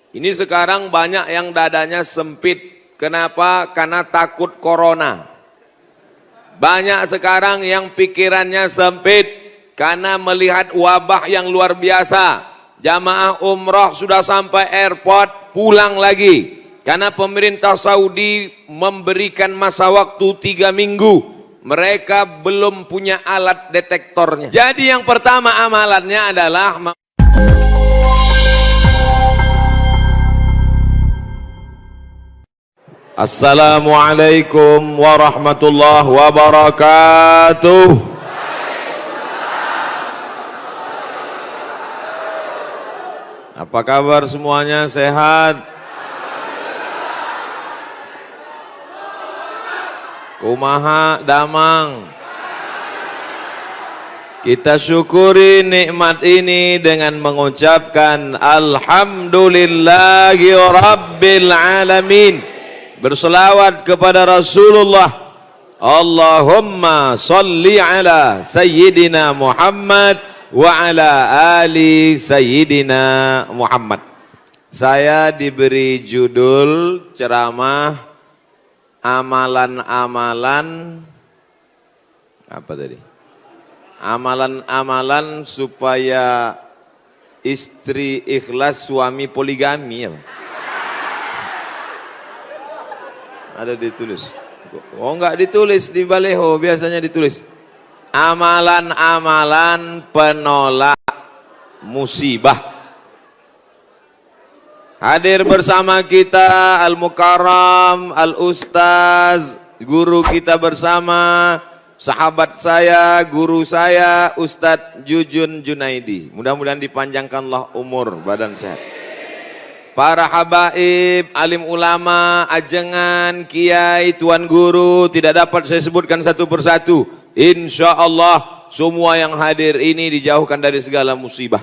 Ini sekarang banyak yang dadanya sempit. Kenapa? Karena takut corona. Banyak sekarang yang pikirannya sempit karena melihat wabah yang luar biasa. Jamaah umrah sudah sampai airport, pulang lagi. Karena pemerintah Saudi memberikan masa waktu 3 minggu. Mereka belum punya alat detektornya. Jadi yang pertama amalannya adalah Assalamualaikum warahmatullahi wabarakatuh. Apa kabar semuanya, sehat? Kumaha damang? Kita syukuri nikmat ini dengan mengucapkan Alhamdulillahi Rabbil Alamin. Berselawat kepada Rasulullah. Allahumma salli ala Sayyidina Muhammad wa ala ali Sayyidina Muhammad. Saya diberi judul ceramah amalan-amalan apa tadi? Amalan-amalan supaya istri ikhlas, suami poligami ya. Ada ditulis. Oh enggak ditulis di baleho, biasanya ditulis amalan-amalan penolak musibah. Hadir bersama kita Al-Mukarram, Al-Ustaz, guru kita bersama, sahabat saya, guru saya, Ustadz Jujun Junaidi. Mudah-mudahan dipanjangkanlah umur, badan sehat. Para habaib, alim ulama, ajengan, kiai, tuan guru, tidak dapat saya sebutkan satu persatu. Insya Allah semua yang hadir ini dijauhkan dari segala musibah.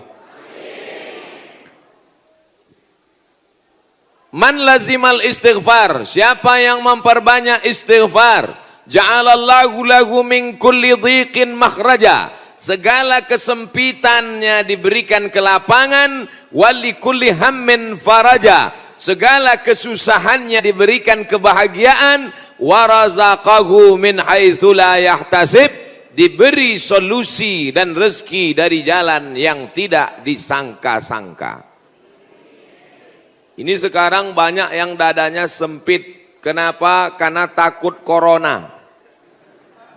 Man lazimal istighfar, siapa yang memperbanyak istighfar, ja'alallahu lahu min kulli dhiqin makhraja, segala kesempitannya diberikan kelapangan, wali kulli hammin faraja, segala kesusahannya diberikan kebahagiaan, warazaqahu min haitsu la yahtasib, diberi solusi dan rezeki dari jalan yang tidak disangka-sangka. Ini sekarang banyak yang dadanya sempit. Kenapa? Karena takut corona.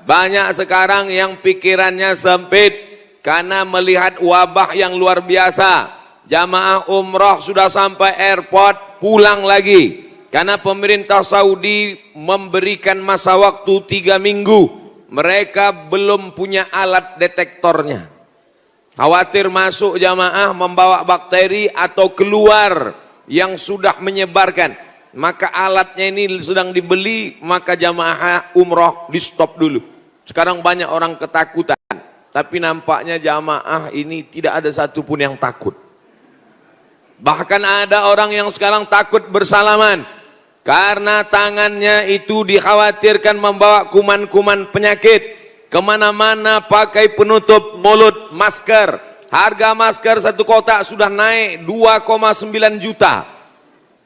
Banyak sekarang yang pikirannya sempit karena melihat wabah yang luar biasa. Jamaah umrah sudah sampai airport, pulang lagi. Karena pemerintah Saudi memberikan masa waktu 3 minggu. Mereka belum punya alat detektornya. Khawatir masuk jamaah membawa bakteri atau keluar yang sudah menyebarkan. Maka alatnya ini sedang dibeli, maka jamaah umrah di stop dulu. Sekarang banyak orang ketakutan, tapi nampaknya jamaah ini tidak ada satupun yang takut. Bahkan ada orang yang sekarang takut bersalaman, karena tangannya itu dikhawatirkan membawa kuman-kuman penyakit. Kemana-mana pakai penutup mulut, masker. Harga masker satu kotak sudah naik 2,9 juta.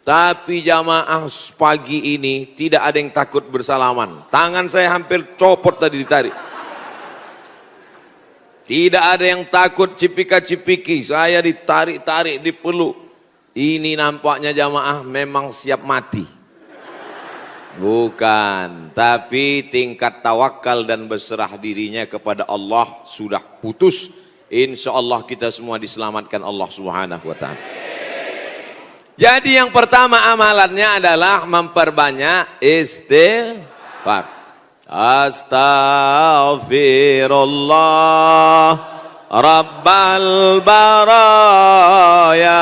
Tapi jamaah pagi ini tidak ada yang takut bersalaman. Tangan saya hampir copot tadi ditarik. Tidak ada yang takut cipika-cipiki. Saya ditarik-tarik, dipeluk. Ini nampaknya jamaah memang siap mati. Bukan, tapi tingkat tawakal dan berserah dirinya kepada Allah sudah putus. Insya Allah kita semua diselamatkan Allah Subhanahu wa ta'ala. Jadi yang pertama amalannya adalah memperbanyak istighfar. Astaghfirullah Rabbal baraya,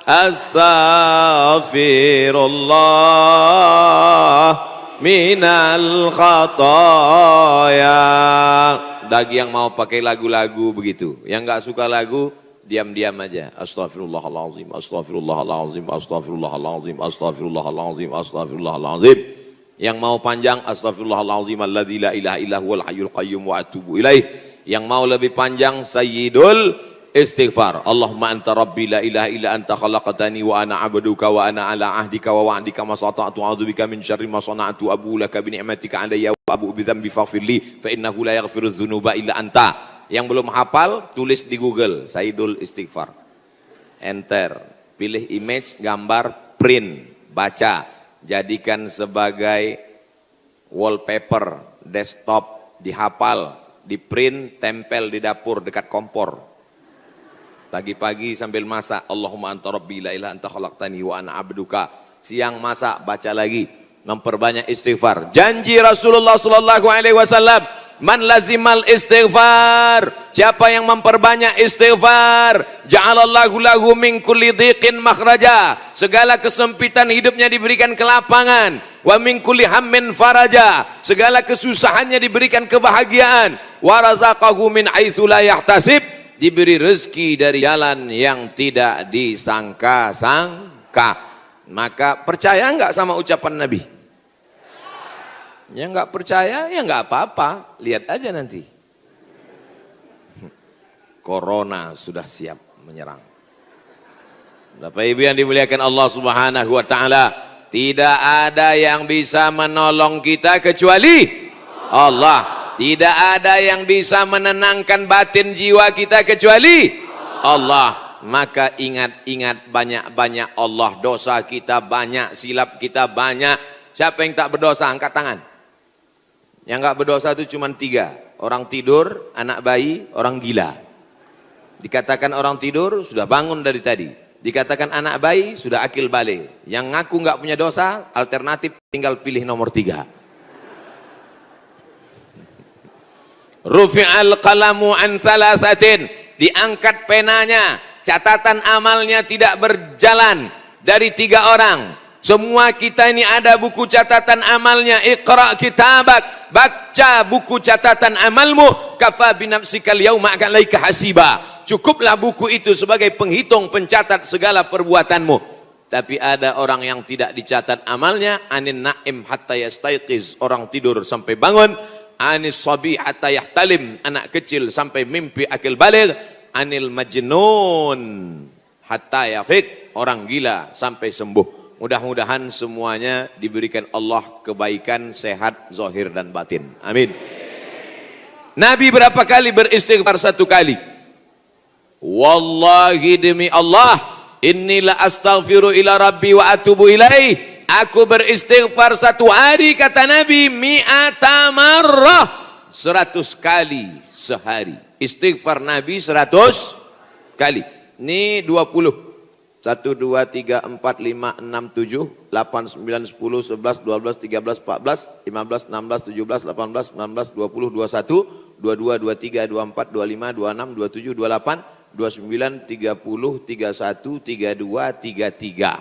astaghfirullah minal khataya. Bagi yang mau pakai lagu-lagu begitu, yang nggak suka lagu diam-diam aja. Astaghfirullahaladzim, astaghfirullahaladzim, astaghfirullahaladzim, astaghfirullahaladzim, astaghfirullahaladzim. Yang mau panjang, astaghfirullahaladzim alladzi la ilaha illa huwal hayyul qayyum wa atubu ilaih. Yang mau lebih panjang, sayyidul istighfar. Allahumma anta rabbi la ilaha illa anta khalaqtani wa ana abduka wa ana ala ahdika wa wa'dika ma sata'tu a'udzubika min syarri ma sana'tu abu laka bi ni'matika alayya wa abu bi dzambi faghfirli fa innahu la yaghfiru dzunuba illa anta. Yang belum hafal tulis di Google Saidul Istighfar. Enter, pilih image, gambar, print, baca, jadikan sebagai wallpaper desktop, dihafal, di print, tempel di dapur dekat kompor. Pagi-pagi sambil masak, Allahumma anta rabbi la ilaha anta khalaqtani wa ana abduka. Siang masak, baca lagi, memperbanyak istighfar. Janji Rasulullah sallallahu alaihi wasallam, man lazimal istighfar, siapa yang memperbanyak istighfar, ja'alallahu lahu min kulli dhiqin makhraja, segala kesempitan hidupnya diberikan kelapangan, wa min kulli hammin faraja, segala kesusahannya diberikan kebahagiaan, wa razaqahu min haitsu la yahtasib, diberi rezeki dari jalan yang tidak disangka-sangka. Maka percaya enggak sama ucapan Nabi? Ya enggak percaya, ya enggak apa-apa, lihat aja nanti. Corona sudah siap menyerang. Bapak Ibu yang dimuliakan Allah Subhanahu wa taala, tidak ada yang bisa menolong kita kecuali Allah. Tidak ada yang bisa menenangkan batin jiwa kita kecuali Allah. Maka ingat-ingat banyak-banyak Allah. Dosa kita banyak, silap kita banyak. Siapa yang tak berdosa? Angkat tangan. Yang enggak berdosa itu cuma 3. Orang tidur, anak bayi, orang gila. Dikatakan orang tidur sudah bangun dari tadi. Dikatakan anak bayi sudah akil balik. Yang ngaku enggak punya dosa, alternatif tinggal pilih nomor 3. Rufi'al qalamu an thalathatin, diangkat penanya, catatan amalnya tidak berjalan dari 3 orang. Semua kita ini ada buku catatan amalnya. Iqra kitabak, baca buku catatan amalmu, kafa binafsikal yauma alaika hasiba. Cukuplah buku itu sebagai penghitung, pencatat segala perbuatanmu. Tapi ada orang yang tidak dicatat amalnya, anin na'im hatta yastayqiz, orang tidur sampai bangun. Anis sabi hatta yahtalim, anak kecil sampai mimpi akil baligh. Anil majnun hatta yafiq, orang gila sampai sembuh. Mudah-mudahan semuanya diberikan Allah kebaikan, sehat, zahir dan batin. Amin. Nabi berapa kali beristighfar? 1 kali. Wallahi demi Allah, innila astaghfiru ila rabbi wa atubu ilaih. Aku beristighfar 1 hari, kata Nabi, mi'ata marrah, 100 kali sehari. Istighfar Nabi 100 kali. Ini 20. 1, 2, 3, 4, 5, 6, 7, 8, 9, 10, 11, 12, 13, 14, 15, 16, 17, 18, 19, 20, 21, 22, 23, 24, 25, 26, 27, 28, 29, 30, 31, 32, 33.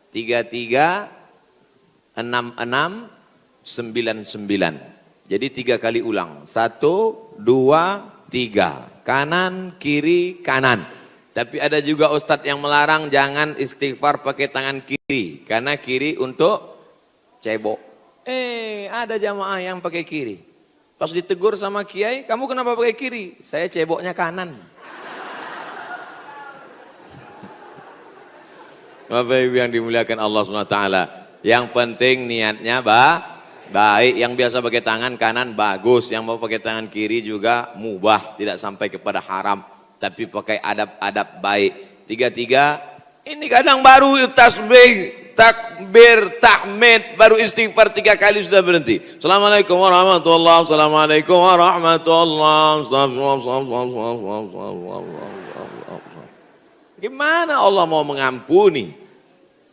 33, 66, 99. Jadi 3 kali ulang. 1, 2, 3. Kanan, kiri, kanan. Tapi ada juga ustadz yang melarang jangan istighfar pakai tangan kiri. Karena kiri untuk cebok. Ada jamaah yang pakai kiri. Pas ditegur sama kiai, kamu kenapa pakai kiri? Saya ceboknya kanan. Bapak Ibu yang dimuliakan Allah SWT. Yang penting niatnya baik. Yang biasa pakai tangan kanan bagus. Yang mau pakai tangan kiri juga mubah. Tidak sampai kepada haram. Tapi pakai adab-adab baik. 3, ini kadang baru tasbih, takbir, tahmid, baru istighfar 3 kali sudah berhenti. Assalamualaikum warahmatullahi wabarakatuh. Assalamualaikum warahmatullahi wabarakatuh. Gimana Allah mau mengampuni?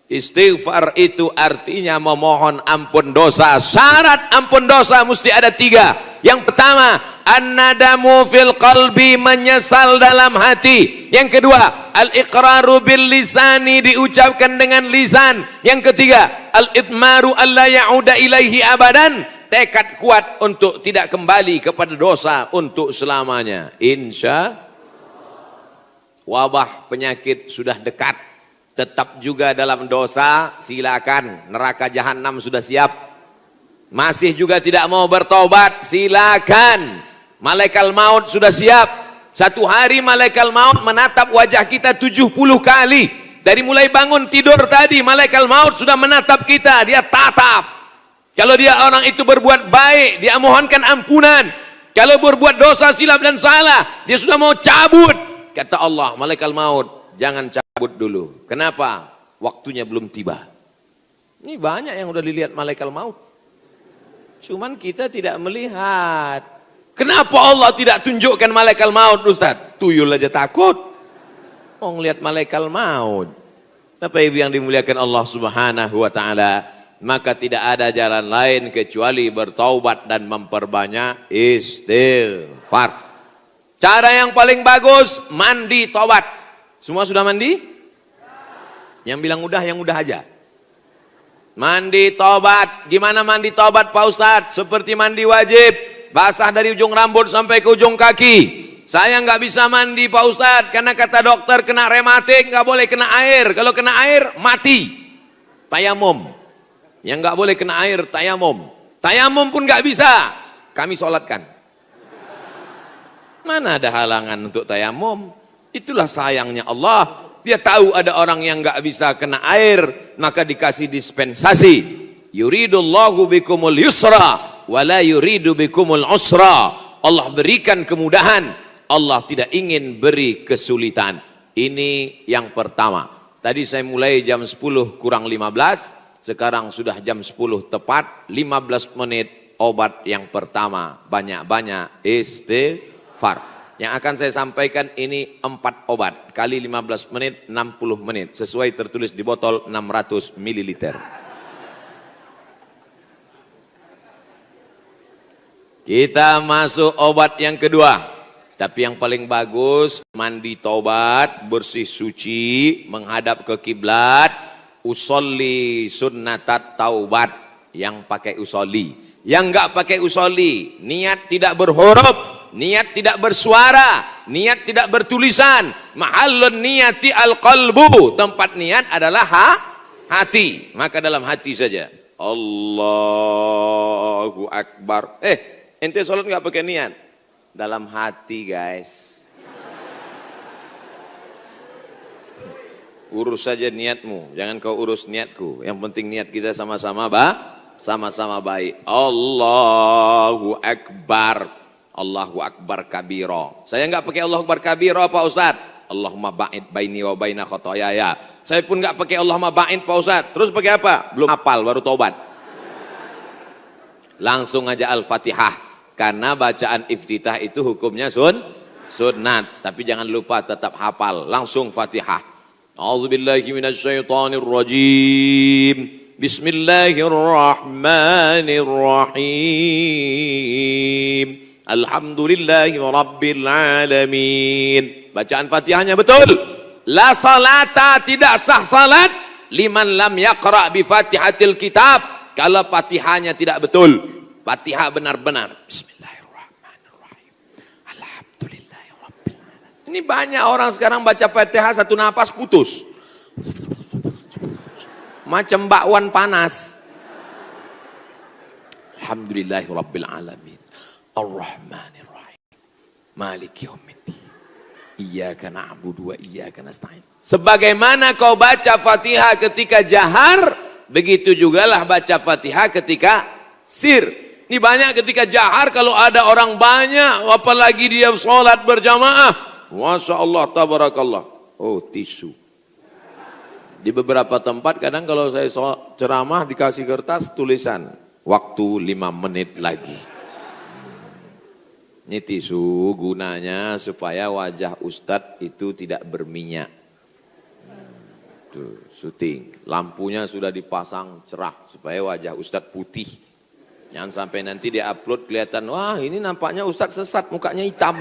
Istighfar itu artinya memohon ampun dosa. Syarat ampun dosa mesti ada 3. Yang pertama, an-nadamu fil qalbi, menyesal dalam hati. Yang kedua, al-iqraru bil lisani, diucapkan dengan lisan. Yang ketiga, al-idmaru alla ya'uda ilaihi abadan, tekad kuat untuk tidak kembali kepada dosa untuk selamanya. Insya wabah penyakit sudah dekat, tetap juga dalam dosa, silakan. Neraka jahanam sudah siap. Masih juga tidak mau bertobat, silakan. Malaikat maut sudah siap. Satu hari malaikat maut menatap wajah kita 70 kali. Dari mulai bangun tidur tadi, malaikat maut sudah menatap kita, dia tatap. Kalau dia orang itu berbuat baik, dia mohonkan ampunan. Kalau berbuat dosa, silap dan salah, dia sudah mau cabut. Kata Allah, malaikat maut, jangan cabut dulu. Kenapa? Waktunya belum tiba. Ini banyak yang udah dilihat malaikat maut. Cuman kita tidak melihat. Kenapa Allah tidak tunjukkan malaikat maut, Ustaz? Tuyul aja takut. Mau ngelihat malaikat maut. Apa yang dimuliakan Allah Subhanahu wa taala? Maka tidak ada jalan lain kecuali bertaubat dan memperbanyak istighfar. Cara yang paling bagus, mandi taubat. Semua sudah mandi? Yang bilang udah, yang udah aja. Mandi taubat. Gimana mandi taubat Pak Ustadz? Seperti mandi wajib. Basah dari ujung rambut sampai ke ujung kaki. Saya nggak bisa mandi Pak Ustadz, karena kata dokter kena rematik, nggak boleh kena air. Kalau kena air, mati. Tayamum. Yang nggak boleh kena air, tayamum. Tayamum pun nggak bisa, kami sholatkan. Mana ada halangan untuk tayamum? Itulah sayangnya Allah. Dia tahu ada orang yang nggak bisa kena air, maka dikasih dispensasi. Yuridullahu bikumul yusra, wala yuridu bikumul usra. Allah berikan kemudahan, Allah tidak ingin beri kesulitan. Ini yang pertama. Tadi saya mulai jam 10 kurang 15. Sekarang sudah jam 10 tepat, 15 menit obat yang pertama. Banyak-banyak istighfar. Yang akan saya sampaikan ini 4 obat. Kali 15 menit, 60 menit. Sesuai tertulis di botol 600 ml. Kita masuk obat yang kedua. Tapi yang paling bagus, mandi taubat, bersih suci, menghadap ke kiblat. Usolli sunnatat taubat, yang pakai usolli. Yang enggak pakai usolli, niat tidak berhuruf, niat tidak bersuara, niat tidak bertulisan. Mahallun niyati al-qalbu, tempat niat adalah hati. Maka dalam hati saja. Allahu Akbar. Ente sholat enggak pakai niat? Dalam hati guys. Urus saja niatmu, jangan kau urus niatku. Yang penting niat kita sama-sama sama-sama baik. Allahu Akbar. Allahu Akbar kabiro. Saya enggak pakai Allahu Akbar kabiro Pak Ustaz. Allahumma ba'id baini wa baina khotoyaya. Saya pun enggak pakai Allahumma ba'id Pak Ustaz. Terus pakai apa? Belum hafal, baru taubat. Langsung aja Al-Fatihah. Karena bacaan iftitah itu hukumnya sunnat. Tapi jangan lupa tetap hafal. Langsung Fatihah. A'udzubillahi minasyaitonir rajim. Bismillahirrahmanirrahim. Alhamdulillahi rabbil alamin. Bacaan Fatihahnya betul. La salata, tidak sah salat liman lam yaqra bi Fatihatil kitab. Kalau Fatihahnya tidak betul. Fatihah benar-benar. Bismillahirrahmanirrahim. Alhamdulillahi rabbil alamin. Ini banyak orang sekarang baca Fatihah satu napas putus. Macam bakwan panas. Alhamdulillahi rabbil alamin. Ar-Rahmanir-Rahim. Maliki yaumiddin. Iyyaka na'budu wa iyyaka nasta'in. Sebagaimana kau baca Fatihah ketika jahar, begitu jugalah baca Fatihah ketika sir. Ini banyak ketika jahar, kalau ada orang banyak, apalagi dia sholat berjamaah, Masya Allah, tabarakallah. Oh, tisu. Di beberapa tempat kadang kalau saya ceramah dikasih kertas tulisan, waktu 5 menit lagi. Ini tisu gunanya supaya wajah Ustadz itu tidak berminyak. Tuh, syuting. Lampunya sudah dipasang cerah supaya wajah Ustadz putih. Jangan sampai nanti dia upload kelihatan, wah ini nampaknya Ustadz sesat, mukanya hitam.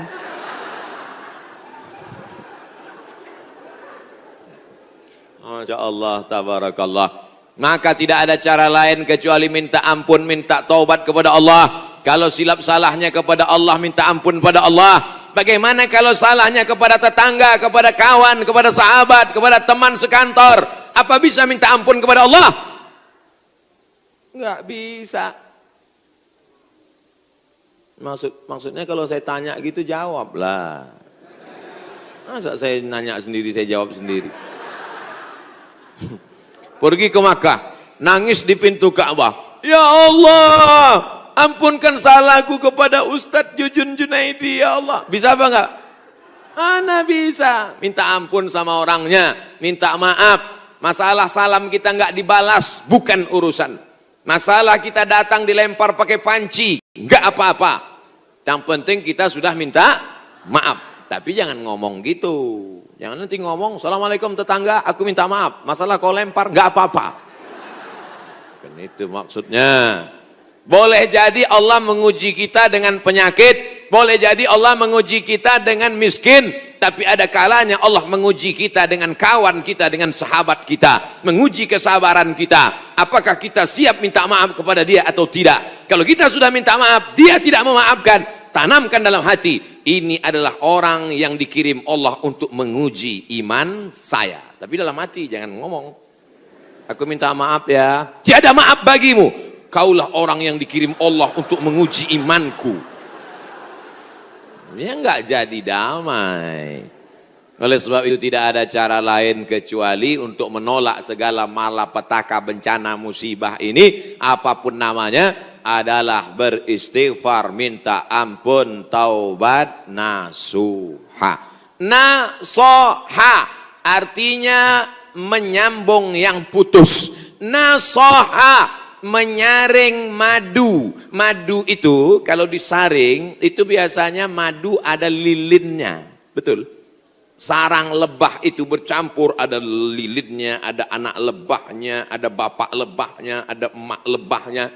Masya Allah, tabarakallah. Maka tidak ada cara lain kecuali minta ampun, minta taubat kepada Allah. Kalau silap salahnya kepada Allah, minta ampun kepada Allah. Bagaimana kalau salahnya kepada tetangga, kepada kawan, kepada sahabat, kepada teman sekantor? Apa bisa minta ampun kepada Allah? Enggak bisa. Maksudnya kalau saya tanya gitu jawablah. Masa saya nanya sendiri, saya jawab sendiri. Pergi ke Makkah, nangis di pintu Ka'bah. Ya Allah, ampunkan salahku kepada Ustadz Jujun Junaidi, ya Allah. Bisa apa enggak? Ana bisa. Minta ampun sama orangnya, minta maaf. Masalah salam kita enggak dibalas, bukan urusan. Masalah kita datang dilempar pakai panci, enggak apa-apa. Yang penting kita sudah minta maaf. Tapi jangan ngomong gitu. Jangan nanti ngomong, Assalamualaikum tetangga, aku minta maaf. Masalah kau lempar, enggak apa-apa. Kan itu maksudnya. Boleh jadi Allah menguji kita dengan penyakit, boleh jadi Allah menguji kita dengan miskin, tapi ada kalanya Allah menguji kita dengan kawan kita, dengan sahabat kita, menguji kesabaran kita. Apakah kita siap minta maaf kepada dia atau tidak? Kalau kita sudah minta maaf, dia tidak memaafkan, tanamkan dalam hati, ini adalah orang yang dikirim Allah untuk menguji iman saya. Tapi dalam hati jangan ngomong, aku minta maaf ya, tiada maaf bagimu, kaulah orang yang dikirim Allah untuk menguji imanku. Ya enggak jadi damai. Oleh sebab itu tidak ada cara lain kecuali untuk menolak segala malapetaka, bencana, musibah ini, apapun namanya, adalah beristighfar, minta ampun, taubat, nasuha. Nasoha artinya menyambung yang putus. Nasoha menyaring madu. Madu itu kalau disaring itu biasanya madu ada lilinnya, betul. Sarang lebah itu bercampur, ada lilinnya, ada anak lebahnya, ada bapak lebahnya, ada emak lebahnya.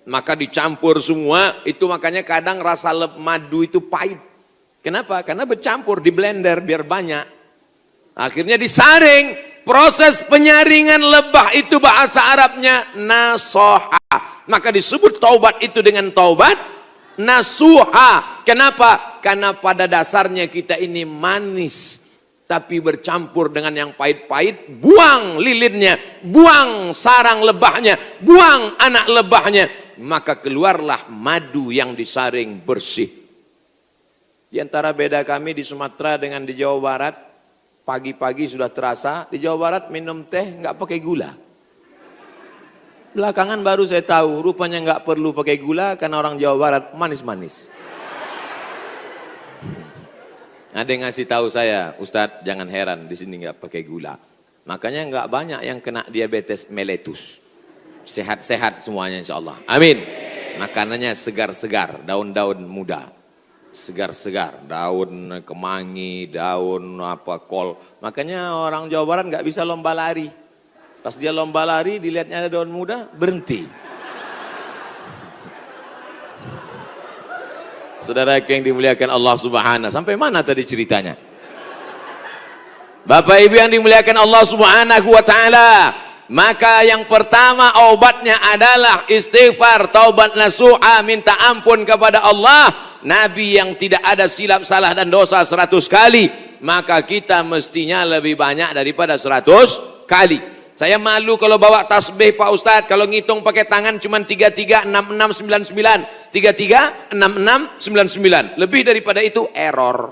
Maka dicampur semua, itu makanya kadang rasa madu itu pahit. Kenapa? Karena bercampur, di blender biar banyak. Akhirnya disaring. Proses penyaringan lebah itu bahasa Arabnya nasoha. Maka disebut taubat itu dengan taubat nasuha. Kenapa? Karena pada dasarnya kita ini manis, tapi bercampur dengan yang pahit-pahit. Buang lilinnya, buang sarang lebahnya, buang anak lebahnya. Maka keluarlah madu yang disaring bersih. Di antara beda kami di Sumatera dengan di Jawa Barat, pagi-pagi sudah terasa, di Jawa Barat minum teh nggak pakai gula. Belakangan baru saya tahu, rupanya nggak perlu pakai gula karena orang Jawa Barat manis-manis. Ada yang ngasih tahu saya, Ustadz jangan heran di sini nggak pakai gula. Makanya nggak banyak yang kena diabetes meletus. Sehat-sehat semuanya insya Allah. Amin. Makanannya segar-segar, daun-daun muda. Segar-segar, daun kemangi, daun kol. Makanya orang Jawa Barat nggak bisa lomba lari. Pas dia lomba lari, dilihatnya ada daun muda, berhenti. Saudara yang dimuliakan Allah Subhanahu, sampai mana tadi ceritanya? Bapak Ibu yang dimuliakan Allah Subhanahu wa taala, maka yang pertama obatnya adalah istighfar, taubat nasuha, minta ampun kepada Allah. Nabi yang tidak ada silap, salah dan dosa 100 kali, maka kita mestinya lebih banyak daripada 100 kali. Saya malu kalau bawa tasbih Pak Ustadz, kalau ngitung pakai tangan cuma 336699, 336699, lebih daripada itu error.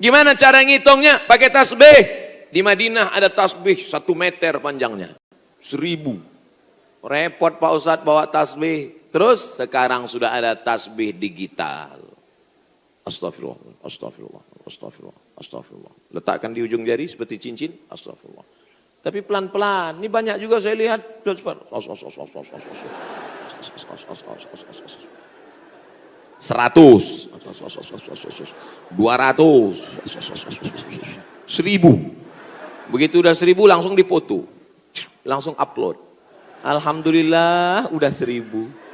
Gimana cara ngitungnya? Pakai tasbih. Di Madinah ada tasbih 1 meter panjangnya, 1000. Repot Pak Ustadz bawa tasbih. Terus sekarang sudah ada tasbih digital. Astagfirullah, astagfirullah, astagfirullah, astagfirullah. Letakkan di ujung jari seperti cincin, astagfirullah. Tapi pelan-pelan, ini banyak juga saya lihat. 100, 200, 1000. Begitu udah 1000 langsung dipoto, langsung upload. Alhamdulillah udah 1000.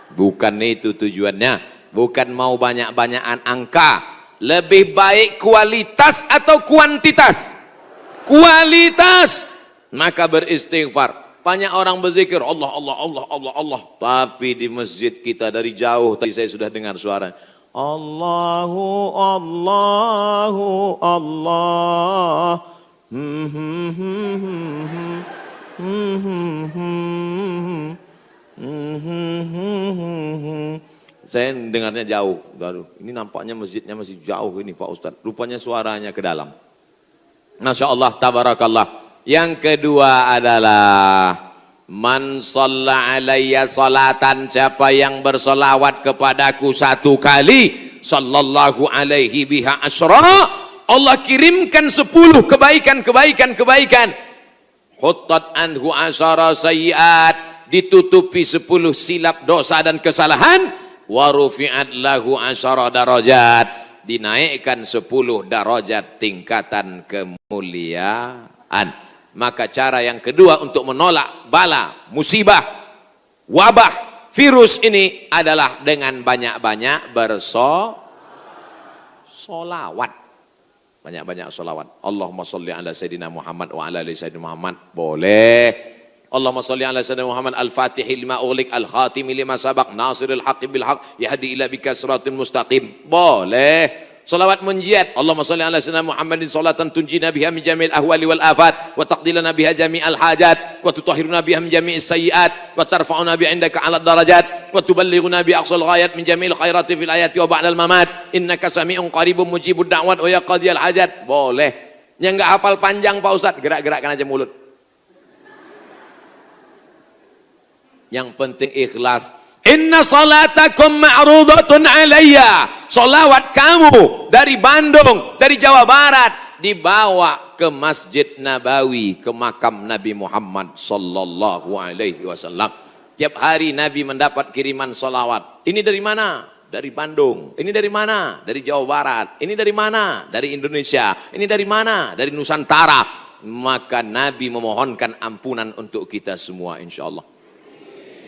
Bukan itu tujuannya, bukan mau banyak-banyakan angka. Lebih baik kualitas atau kuantitas? Kualitas. Maka beristighfar. Banyak orang berzikir Allah, Allah, Allah, Allah, Allah. Tapi di masjid kita dari jauh tadi saya sudah dengar suara Allahu, Allahu, Allah. Saya dengarnya jauh. Aduh, ini nampaknya masjidnya masih jauh ini Pak Ustadz. Rupanya suaranya ke dalam. Masya Allah, tabarakallah. Yang kedua adalah man shalla alayya salatan, siapa yang bersolawat kepadaku satu kali, sallallahu alaihi biha asyra, Allah kirimkan 10 kebaikan. Huttat anhu asyara sayyiat, ditutupi 10 silap dosa dan kesalahan. Wa rufi'at lahu asyara darajat, dinaikkan 10 darajat tingkatan kemuliaan. Maka cara yang kedua untuk menolak bala, musibah, wabah, virus ini adalah dengan banyak-banyak bersolawat. Banyak-banyak solawat. Allahumma salli ala Sayyidina Muhammad wa ala ali Sayyidina Muhammad. Boleh. Allahumma salli ala Sayyidina Muhammad al-Fatihi lima ughliq al-Khatimi lima sabaq nasiril haqqi bil haqq yahdi ila bika siratal mustaqim. Boleh. Salawat munjiat. Allahumma salli ala Sayyidina Muhammadin salatan tunjina biha min jami'il ahwali wal afat wa taqdilana biha jami'al hajat wa tutahhiruna biha min jami'is sayyiat wa tarfa'una bi 'indaka 'ala darajat wa tuballighuna bi aqsal ghayat min jami'il khairati fil ayati wa ba'dal mamat innaka sami'un qaribun mujibud da'wat wa ya qadiyal hajat. Boleh. Yang enggak hafal panjang Pak Ustaz, gerak-gerakkan aja mulut. Yang penting ikhlas. Inna salatakum ma'rudatun alayya. Salawat kamu dari Bandung, dari Jawa Barat, dibawa ke Masjid Nabawi, ke makam Nabi Muhammad sallallahu alaihi wasallam. Tiap hari Nabi mendapat kiriman salawat. Ini dari mana? Dari Bandung. Ini dari mana? Dari Jawa Barat. Ini dari mana? Dari Indonesia. Ini dari mana? Dari Nusantara. Maka Nabi memohonkan ampunan untuk kita semua insyaallah.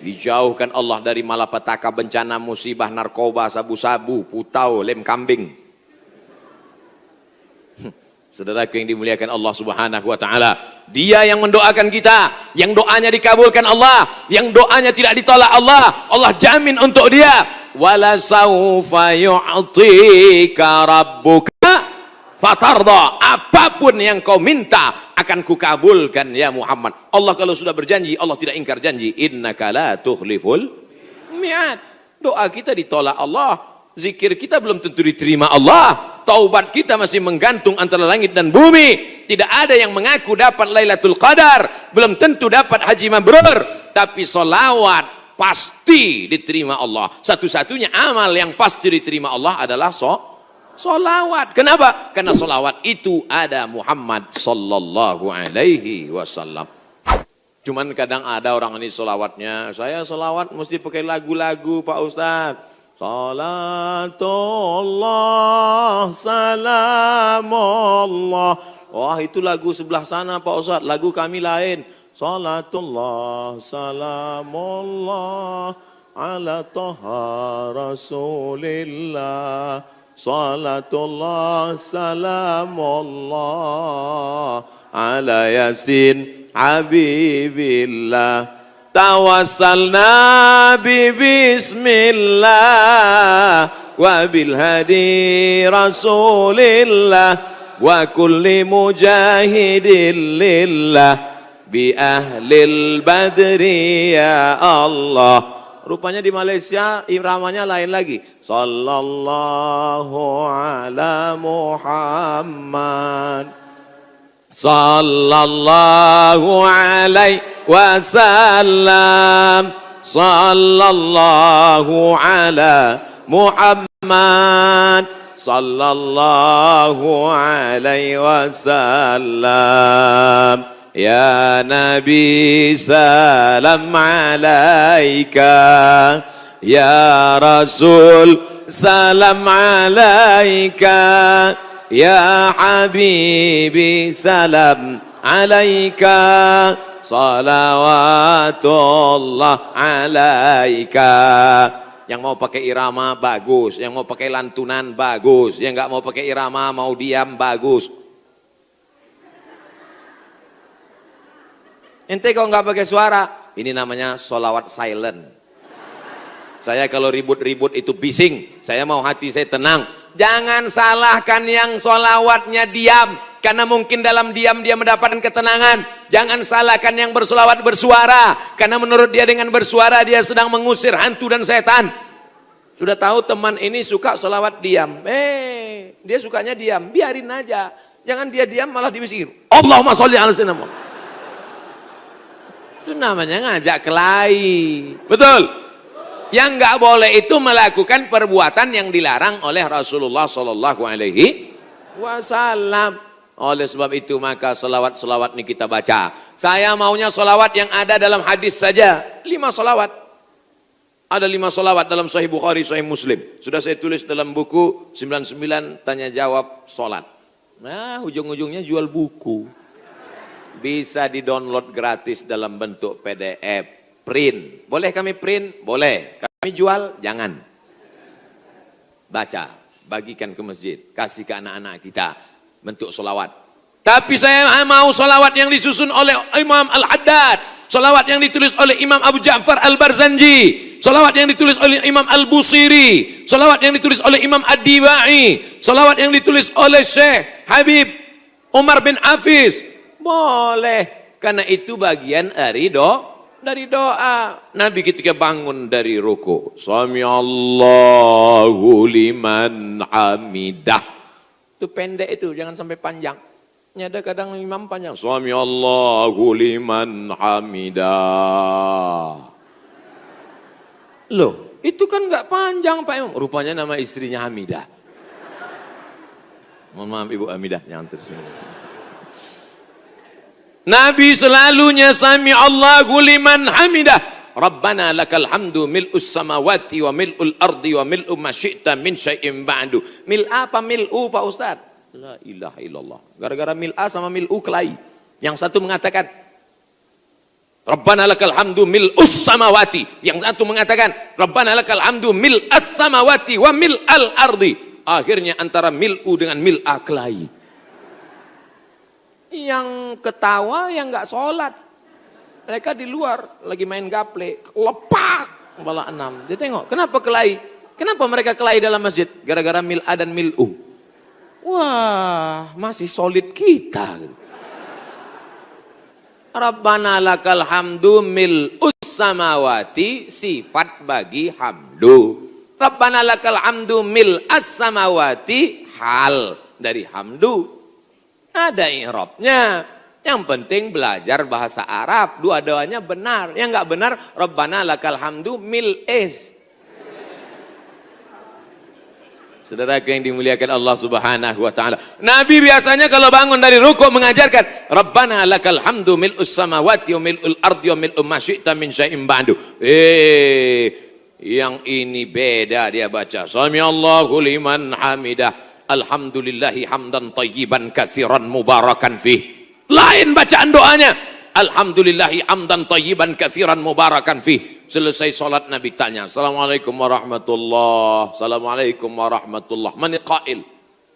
Dijauhkan Allah dari malapetaka, bencana, musibah, narkoba, sabu-sabu, putau, lem kambing. Saudaraku yang dimuliakan Allah Subhanahu wa taala, Dia yang mendoakan kita, yang doanya dikabulkan Allah, yang doanya tidak ditolak Allah, Allah jamin untuk dia. Wala saufa yu'tika rabbuka fatarda, apapun yang kau minta akan kukabulkan ya Muhammad. Allah kalau sudah berjanji, Allah tidak ingkar janji. Innaka la tukhliful mi'ad. Doa kita ditolak Allah, zikir kita belum tentu diterima Allah, taubat kita masih menggantung antara langit dan bumi. Tidak ada yang mengaku dapat Lailatul Qadar, belum tentu dapat haji mabrur, tapi solawat pasti diterima Allah. Satu-satunya amal yang pasti diterima Allah adalah solawat. Kenapa? Karena solawat itu ada Muhammad sallallahu alaihi wasallam. Cuman kadang ada orang ini solawatnya, saya solawat mesti pakai lagu-lagu Pak Ustadz. Salatullah salamullah. Wah itu lagu sebelah sana Pak Ustadz, lagu kami lain. Salatullah salamullah ala toha rasulillah. Salatullah salamullah ala yasin habibillah. Tawassalna bismillah wa bil hadi rasulillah wa kulli mujahidin lillah bi ahlil badri ya Allah. Rupanya di Malaysia iramanya lain lagi. Sallallahu ala Muhammad. Sallallahu alaihi wasallam. Sallallahu ala Muhammad. Sallallahu alaihi wasallam. Ya Nabi salam alaika, ya Rasul salam alaika, ya Habibi salam alaika, salawatullah alaika. Yang mau pakai irama bagus, yang mau pakai lantunan bagus, yang nggak mau pakai irama mau diam bagus. Ente kalau nggak pakai suara, ini namanya solawat silent. Saya kalau ribut-ribut itu bising, saya mau hati saya tenang. Jangan salahkan yang solawatnya diam, karena mungkin dalam diam dia mendapatkan ketenangan. Jangan salahkan yang bersolawat bersuara, karena menurut dia dengan bersuara dia sedang mengusir hantu dan setan. Sudah tahu teman ini suka selawat diam. Dia sukanya diam, biarin aja. Jangan dia diam malah dibisir. Allahumma sholli ala sayyidina Muhammad. Itu namanya ngajak kelahi. Betul? Yang nggak boleh itu melakukan perbuatan yang dilarang oleh Rasulullah Sallallahu Alaihi Wasallam. Oleh sebab itu maka selawat-selawat ini kita baca. Saya maunya selawat yang ada dalam hadis saja. 5 selawat. Ada 5 selawat dalam Sahih Bukhari, Sahih Muslim. Sudah saya tulis dalam buku 99 tanya jawab solat. Nah, ujung-ujungnya jual buku. Bisa di-download gratis dalam bentuk PDF. Print. Boleh kami print? Boleh. Kami jual? Jangan. Baca. Bagikan ke masjid. Kasih ke anak-anak kita. Bentuk solawat. Tapi saya mau solawat yang disusun oleh Imam Al-Haddad. Solawat yang ditulis oleh Imam Abu Ja'far Al-Barzanji. Solawat yang ditulis oleh Imam Al-Busiri. Solawat yang ditulis oleh Imam Ad-Dibai. Solawat yang ditulis oleh Syekh Habib Umar bin Hafiz. Boleh. Karena itu bagian dari doa. Nabi ketika bangun dari ruku, Sami Allahu liman hamidah. Itu pendek itu, jangan sampai panjang. Ada kadang imam panjang. Sami Allahu liman hamidah. Loh, itu kan nggak panjang Pak Imam. Rupanya nama istrinya Hamidah. Mohon maaf Ibu Hamidah, jangan tersinggung. Nabi selalunya Sami Allahu liman hamidah. Rabbana lakal hamdu mil'us samawati wa mil'ul ardi wa mil'u ma syi'ta min syai'in ba'du. Mil apa mil'u Pak Ustaz? La ilaha illallah. Gara-gara mil'a sama mil'u kelahi. Yang satu mengatakan Rabbana lakal hamdu mil'us samawati. Yang satu mengatakan Rabbana lakal hamdu mil'as samawati wa mil'al ardi. Akhirnya antara mil'u dengan mil'a kelahi. Yang ketawa yang nggak sholat. Mereka di luar lagi main gaple, lepak kepala 6. Dia tengok, kenapa kelahi? Kenapa mereka kelahi dalam masjid? Gara-gara mil'a dan mil'u. Wah, masih solid kita. Rabbana lakal hamdu mil'us samawati, sifat bagi hamdu. Rabbana lakal hamdu mil'as samawati, hal dari hamdu. Ada i'rabnya. Yang penting belajar bahasa Arab. Dua-duanya benar. Yang enggak benar, Rabbana lakal hamdu mil'is. Saudaraku yang dimuliakan Allah Subhanahu wa taala. Nabi biasanya kalau bangun dari rukuk mengajarkan Rabbana lakal hamdu mil'us samawati wa mil'ul ardi wa mil'u ma syi'ta min syai'in ba'du. Yang ini beda dia baca. Sami Allahu liman hamidah. Alhamdulillahi hamdan tayyiban katsiran mubarakan fih. Lain bacaan doanya. Alhamdulillahi hamdan tayyiban katsiran mubarakan fih. Selesai salat Nabi tanya, Assalamualaikum warahmatullahi. Assalamualaikum warahmatullahi. Manil qail?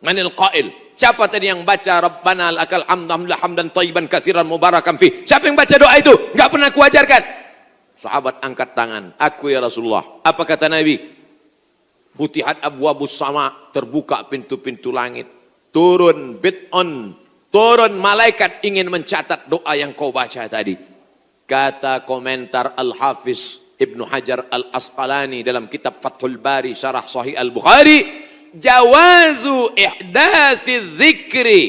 Manil qail? Siapa tadi yang baca Rabbana lakal hamdan tayyiban katsiran mubarakan fih? Siapa yang baca doa itu? Enggak pernah kuajarkan. Sahabat angkat tangan. Aku ya Rasulullah. Apa kata Nabi? Futihat abwabus sama, terbuka pintu-pintu langit. Turun bid'un, turun malaikat ingin mencatat doa yang kau baca tadi. Kata komentar Al-Hafiz Ibnu Hajar Al-Asqalani dalam kitab Fathul Bari Syarah Sahih Al-Bukhari, jawazu ihdasi dzikri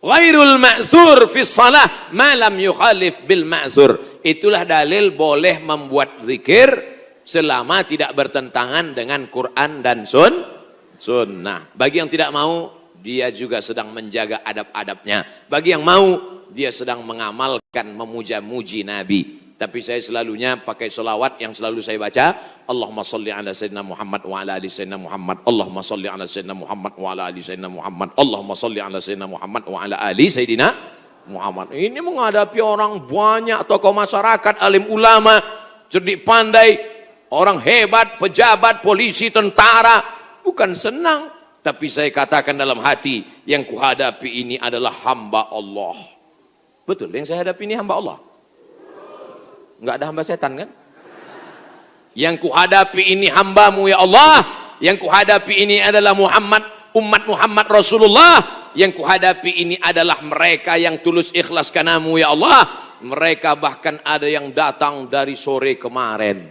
ghairul ma'zur fi shalah ma lam yukhalif bil ma'zur. Itulah dalil boleh membuat zikir selama tidak bertentangan dengan Quran dan sunnah. Bagi yang tidak mau, dia juga sedang menjaga adab-adabnya. Bagi yang mau, dia sedang mengamalkan memuja-muji Nabi. Tapi saya selalunya pakai selawat yang selalu saya baca. Allahumma salli ala sayyidina Muhammad wa ala ali sayyidina Muhammad. Allahumma salli ala sayyidina Muhammad wa ala ali sayyidina Muhammad. Allahumma salli ala sayyidina Muhammad wa ala ali sayyidina Muhammad. Ini menghadapi orang banyak, tokoh masyarakat, alim ulama, cerdik pandai, orang hebat, pejabat, polisi, tentara. Bukan senang. Tapi saya katakan dalam hati, yang kuhadapi ini adalah hamba Allah. Betul, yang saya hadapi ini hamba Allah. Enggak ada hamba setan kan? Yang kuhadapi ini hambamu ya Allah. Yang kuhadapi ini adalah Muhammad, umat Muhammad Rasulullah. Yang kuhadapi ini adalah mereka yang tulus ikhlas karenamu ya Allah. Mereka bahkan ada yang datang dari sore kemarin.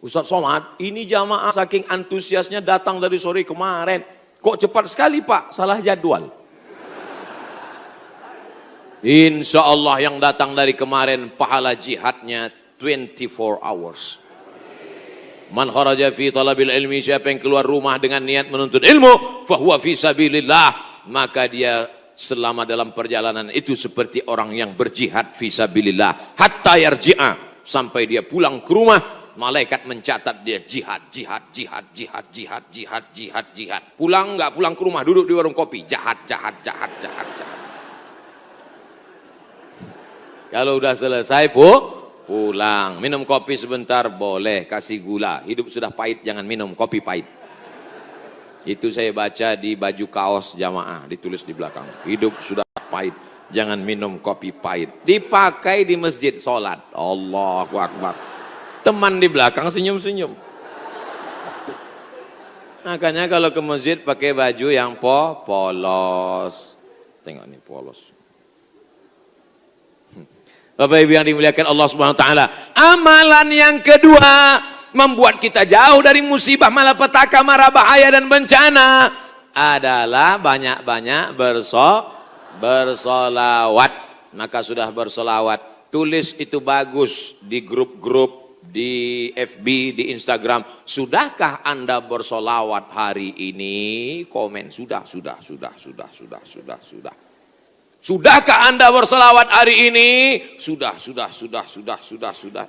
Ustaz Somad, ini jamaah saking antusiasnya datang dari sore kemarin. Kok cepat sekali Pak? Salah jadwal. Insya Allah yang datang dari kemarin pahala jihadnya 24 hours. Man kharaja fi talabil ilmi, siapa yang keluar rumah dengan niat menuntut ilmu, fahuwa fi sabilillah, maka dia selama dalam perjalanan itu seperti orang yang berjihad fi sabilillah hatta yarji'a, sampai dia pulang ke rumah, malaikat mencatat dia jihad. Pulang nggak pulang ke rumah, duduk di warung kopi, jahat. Kalau udah selesai pulang, minum kopi sebentar boleh, kasih gula. Hidup sudah pahit, jangan minum kopi pahit. Itu saya baca di baju kaos jamaah, ditulis di belakang. Hidup sudah pahit, jangan minum kopi pahit. Dipakai di masjid sholat. Allahu Akbar. Teman di belakang senyum-senyum. Makanya kalau ke masjid pakai baju yang polos. Tengok nih polos. Bapak Ibu yang dimuliakan Allah Subhanahu wa taala, amalan yang kedua membuat kita jauh dari musibah, malapetaka, mara bahaya dan bencana adalah banyak-banyak bersolawat. Maka sudah bersolawat, tulis itu bagus di grup-grup, di FB, di Instagram. Sudahkah Anda bersolawat hari ini? Komen, sudah. Sudahkah Anda berselawat hari ini? Sudah.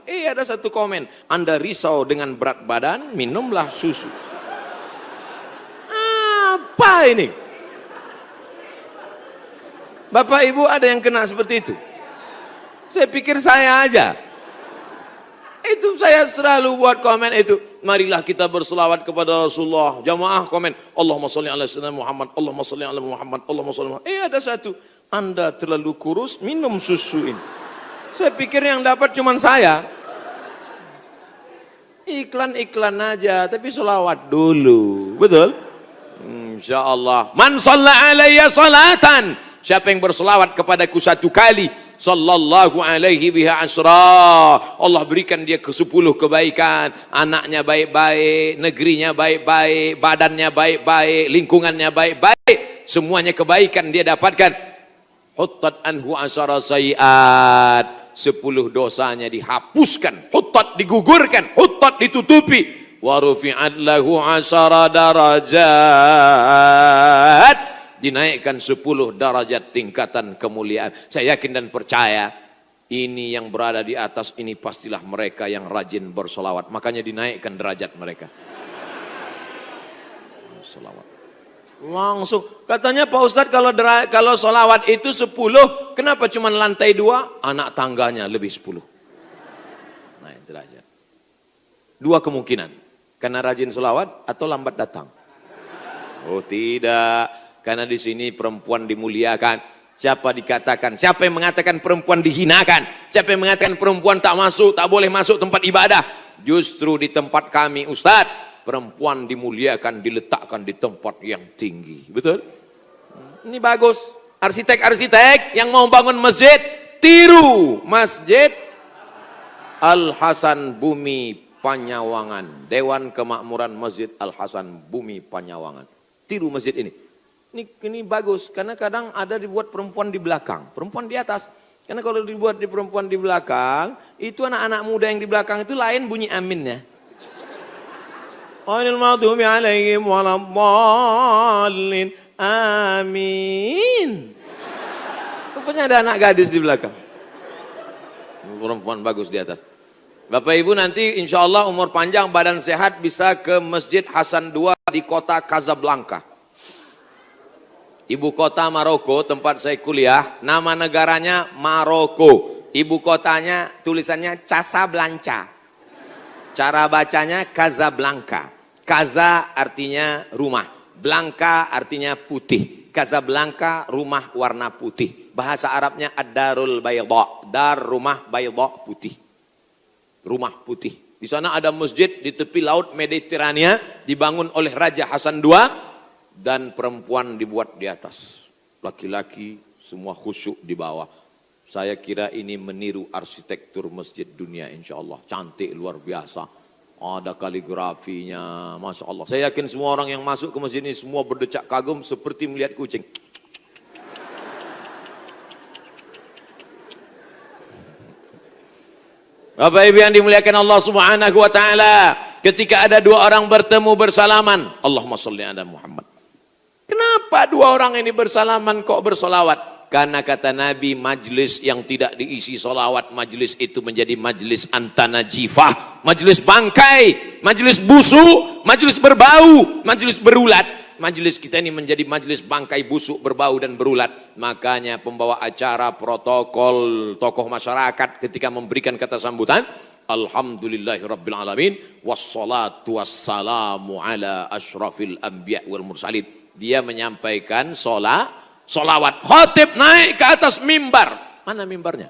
Ada satu komen, Anda risau dengan berat badan, minumlah susu. Apa ini? Bapak Ibu ada yang kena seperti itu? Saya pikir saya aja. Itu saya selalu buat komen itu. Marilah kita berselawat kepada Rasulullah. Jamaah komen, Allahumma sholli ala sayyidina Muhammad, Allahumma sholli ala Muhammad, Allahumma sholli ala Muhammad. Ada satu, Anda terlalu kurus, minum susu ini. Saya pikir yang dapat cuma saya. Iklan-iklan aja, tapi selawat dulu. Betul? Insya Allah. Man shalla alayya salatan, siapa yang berselawat kepadaku satu kali, sallallahu alaihi biha asra, Allah berikan dia ke 10 kebaikan. Anaknya baik-baik, negerinya baik-baik, badannya baik-baik, lingkungannya baik-baik, semuanya kebaikan dia dapatkan. Huttat anhu asara sayiat, 10 dosanya dihapuskan. Huttat digugurkan, huttat ditutupi. Wa rufi'at lahu asara darajat, dinaikkan 10 darajat tingkatan kemuliaan. Saya yakin dan percaya ini yang berada di atas ini pastilah mereka yang rajin bersolawat, makanya dinaikkan derajat mereka. Solawat langsung. Katanya Pak Ustadz kalau solawat itu 10, kenapa cuma lantai 2? Anak tangganya lebih 10. Naik derajat. 2 kemungkinan, karena rajin solawat atau lambat datang. Oh tidak, karena di sini perempuan dimuliakan. Siapa yang mengatakan perempuan dihinakan? Siapa yang mengatakan perempuan tak boleh masuk tempat ibadah? Justru di tempat kami Ustadz, perempuan dimuliakan, diletakkan di tempat yang tinggi. Betul? Ini bagus. Arsitek-arsitek yang mau bangun masjid, tiru Masjid Al-Hasan Bumi Panyawangan. Dewan Kemakmuran Masjid Al-Hasan Bumi Panyawangan. Tiru masjid ini. Ini bagus, karena kadang ada dibuat perempuan di belakang, perempuan di atas. Karena kalau dibuat di perempuan di belakang, itu anak-anak muda yang di belakang itu lain bunyi aminnya. Ghairil maghdubi alaihim waladdallin. Amin. Rupanya ada anak gadis di belakang. Perempuan bagus di atas. Bapak Ibu nanti insya Allah umur panjang, badan sehat, bisa ke Masjid Hasan II di kota Casablanca. Ibu kota Maroko, tempat saya kuliah, nama negaranya Maroko. Ibu kotanya tulisannya Casablanca. Cara bacanya Casablanca. Casa artinya rumah, Blanca artinya putih. Casablanca rumah warna putih. Bahasa Arabnya ad-darul bayda, dar rumah bayda putih. Rumah putih. Di sana ada masjid di tepi laut Mediterania, dibangun oleh Raja Hasan II, dan perempuan dibuat di atas. Laki-laki semua khusyuk di bawah. Saya kira ini meniru arsitektur masjid dunia insya Allah. Cantik luar biasa. Ada kaligrafinya, Masya Allah. Saya yakin semua orang yang masuk ke masjid ini semua berdecak kagum seperti melihat kucing. Bapak Ibu yang dimuliakan Allah Subhanahu wa taala, ketika ada dua orang bertemu bersalaman, Allahumma sholli ala Muhammad. Kenapa dua orang ini bersalaman kok bersolawat? Karena kata Nabi, majlis yang tidak diisi solawat, majlis itu menjadi majlis antanajifah, majlis bangkai, majlis busuk, majlis berbau, majlis berulat. Majlis kita ini menjadi majlis bangkai, busuk, berbau dan berulat. Makanya pembawa acara, protokol, tokoh masyarakat ketika memberikan kata sambutan, alhamdulillahirabbil alamin wassalatu wassalamu ala asyrafil anbiya wal mursalin. Dia menyampaikan solawat. Khatib naik ke atas mimbar. Mana mimbarnya?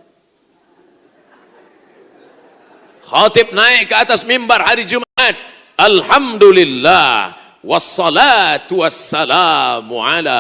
Khatib naik ke atas mimbar hari Jumat. Alhamdulillah wassalatu wassalamu ala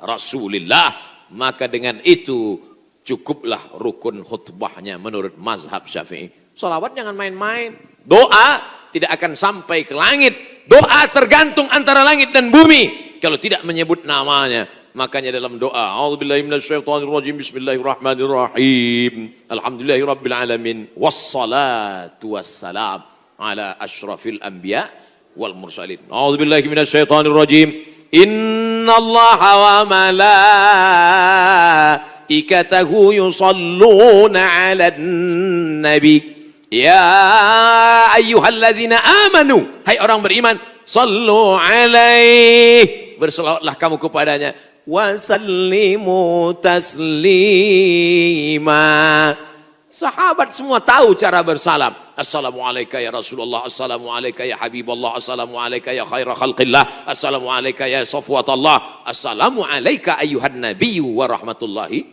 Rasulillah. Maka dengan itu cukuplah rukun khutbahnya menurut mazhab Syafi'i. Solawat jangan main-main. Doa tidak akan sampai ke langit. Doa tergantung antara langit dan bumi kalau tidak menyebut namanya. Makanya dalam doa, a'udzubillahi minasyaitonirrajim, bismillahirrahmanirrahim, alhamdulillahirabbil alamin, wassalatu wassalam ala asyrafil anbiya wal mursalin. A'udzubillahi minasyaitonirrajim, innallaha wa malaikatahu yusalluna 'alan nabi. Ya ayyuhalladzina amanu, hai orang beriman, sallu alaihi, berselawatlah kamu kepadanya, wasallimu taslima. Sahabat semua tahu cara bersalam. Assalamualaikum ya Rasulullah, assalamualaikum ya Habibullah, assalamualaikum ya khaira khalqillah, assalamualaikum ya safwatallah, assalamualaikum ayuhan nabiyyu wa rahmatullahi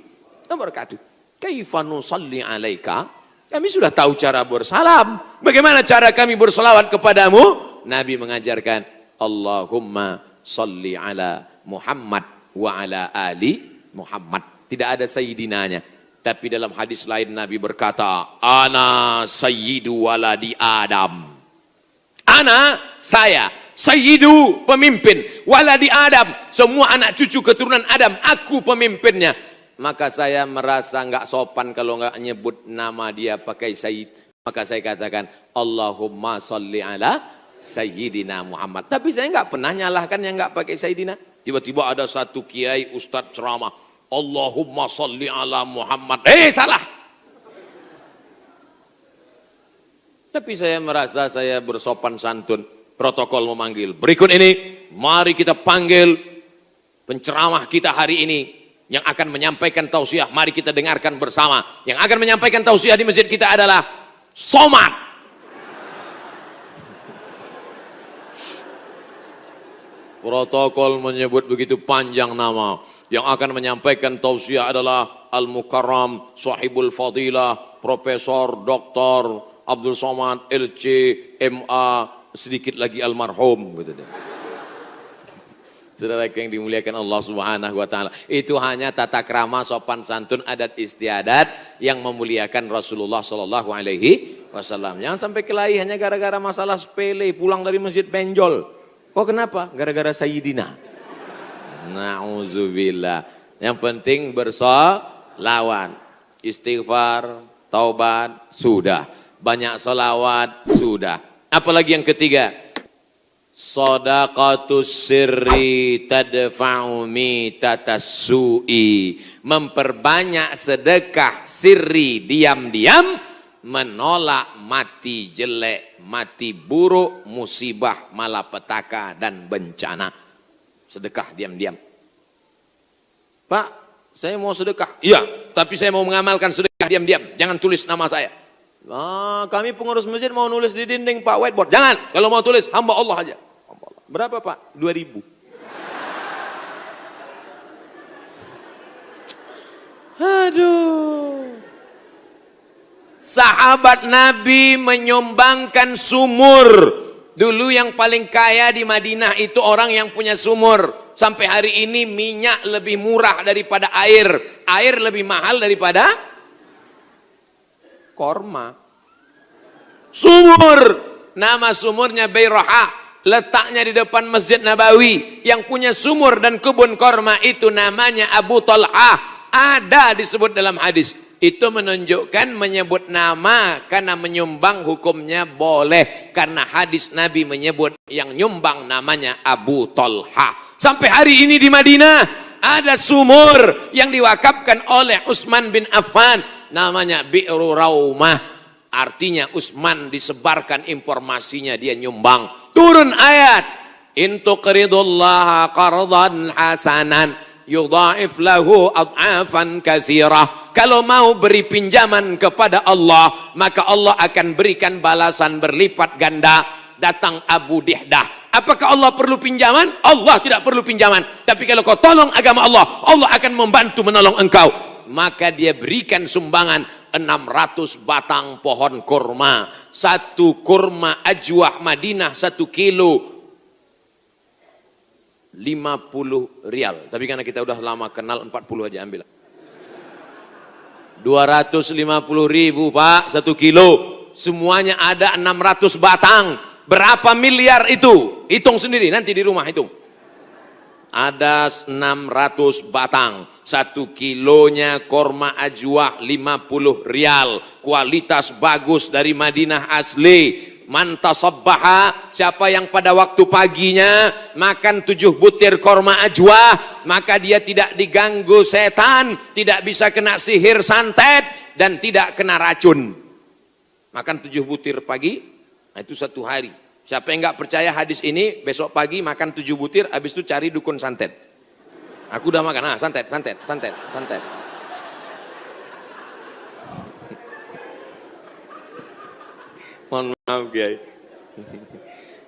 wa barakatuh. Kaifa nusalli alaika? Kami sudah tahu cara bersalam. Bagaimana cara kami berselawat kepadamu? Nabi mengajarkan, Allahumma salli ala Muhammad wa ala ali Muhammad. Tidak ada sayyidinanya. Tapi dalam hadis lain Nabi berkata, ana sayyidu waladi Adam. Ana, saya, sayyidu, pemimpin, waladi Adam, semua anak cucu keturunan Adam, aku pemimpinnya. Maka saya merasa enggak sopan kalau enggak nyebut nama dia pakai sayyid. Maka saya katakan, Allahumma salli ala sayyidina Muhammad. Tapi saya enggak pernah nyalahkan yang enggak pakai sayyidina. Tiba-tiba ada satu kiai ustadz ceramah, Allahumma salli ala Muhammad. Salah. Tapi saya merasa saya bersopan santun. Protokol memanggil. Berikut ini, mari kita panggil penceramah kita hari ini yang akan menyampaikan tausiah. Mari kita dengarkan bersama. Yang akan menyampaikan tausiah di masjid kita adalah Somad. Protokol menyebut begitu panjang nama. Yang akan menyampaikan tausiah adalah Al-Mukarram, Sahibul Fadilah, Profesor Dr. Abdul Somad, LC, MA, sedikit lagi almarhum. Gitu deh. Saudara yang dimuliakan Allah Subhanahu wa taala, itu hanya tata krama, sopan santun, adat istiadat yang memuliakan Rasulullah sallallahu alaihi wasallam. Jangan sampai kelahi hanya gara-gara masalah sepele, pulang dari masjid benjol. Oh kenapa? Gara-gara sayyidina. Na'udzubillah. Yang penting bersolawat, istighfar, taubat, sudah. Banyak solawat, sudah. Apalagi yang ketiga, Shadaqatus sirri tadfa'u mitatas su'i. Memperbanyak sedekah sirri, diam-diam, menolak mati jelek, mati buruk, musibah, malapetaka dan bencana. Sedekah diam-diam. Pak, saya mau sedekah. Iya, tapi saya mau mengamalkan sedekah diam-diam. Jangan tulis nama saya. Kami pengurus masjid mau nulis di dinding Pak, whiteboard. Jangan, kalau mau tulis hamba Allah aja. Berapa Pak? 2.000. Aduh. Sahabat Nabi menyumbangkan sumur. Dulu yang paling kaya di Madinah itu orang yang punya sumur. Sampai hari ini minyak lebih murah daripada air. Air lebih mahal daripada korma. Sumur. Nama sumurnya Bairaha, letaknya di depan Masjid Nabawi. Yang punya sumur dan kebun korma itu namanya Abu Talha. Ada disebut dalam hadis. Itu menunjukkan menyebut nama karena menyumbang hukumnya boleh. Karena hadis Nabi menyebut yang nyumbang namanya Abu Talha. Sampai hari ini di Madinah ada sumur yang diwakafkan oleh Utsman bin Affan. Namanya Bi'ru Raumah. Artinya Utsman disebarkan informasinya, dia nyumbang. Turun ayat. In tuqridullaha qardan hasanan yudha'if lahu ad'afan katsirah. Kalau mau beri pinjaman kepada Allah, maka Allah akan berikan balasan berlipat ganda. Datang Abu Dihdah. Apakah Allah perlu pinjaman? Allah tidak perlu pinjaman. Tapi kalau kau tolong agama Allah, Allah akan membantu menolong engkau. Maka dia berikan sumbangan 600 batang pohon kurma. Satu kurma ajwah Madinah 1 kilo 50 rial. Tapi karena kita udah lama kenal 40 aja ambil. 250.000 Pak 1 kilo. Semuanya ada 600 batang. Berapa miliar itu? Hitung sendiri nanti di rumah hitung. Ada 600 batang. 1 kilonya korma ajwah 50 rial. Kualitas bagus dari Madinah asli. Man tasabbaha, siapa yang pada waktu paginya makan 7 butir korma ajwah, maka dia tidak diganggu setan, tidak bisa kena sihir santet, dan tidak kena racun. Makan 7 butir pagi. Nah, itu 1 hari. Siapa yang nggak percaya hadis ini, besok pagi makan 7 butir, habis itu cari dukun santet. Aku udah makan, santet. Mohon maaf Kiai.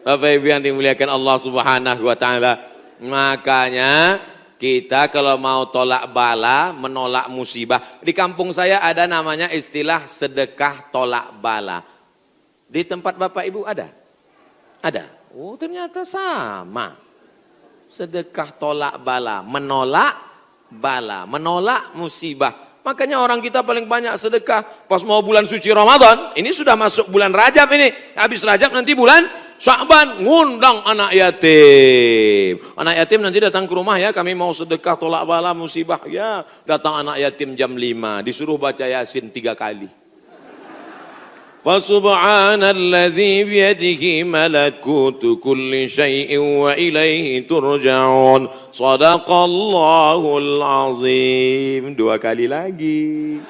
Bapak Ibu yang dimuliakan Allah Subhanahu wa taala. Makanya kita kalau mau tolak bala, menolak musibah. Di kampung saya ada namanya istilah sedekah tolak bala. Di tempat Bapak Ibu ada? Ada. Oh, ternyata sama. Sedekah tolak bala, menolak bala, menolak musibah. Makanya orang kita paling banyak sedekah pas mau bulan suci Ramadan. Ini sudah masuk bulan Rajab ini. Habis Rajab nanti bulan Sya'ban, ngundang anak yatim. Anak yatim nanti datang ke rumah ya, kami mau sedekah tolak bala musibah. Ya, datang anak yatim jam 5, disuruh baca Yasin 3 kali. Fasubhanalladzi biyadihi malakutu kulli syai'in wa ilaihi turja'un. Shadaqallahul azim. 2 kali lagi.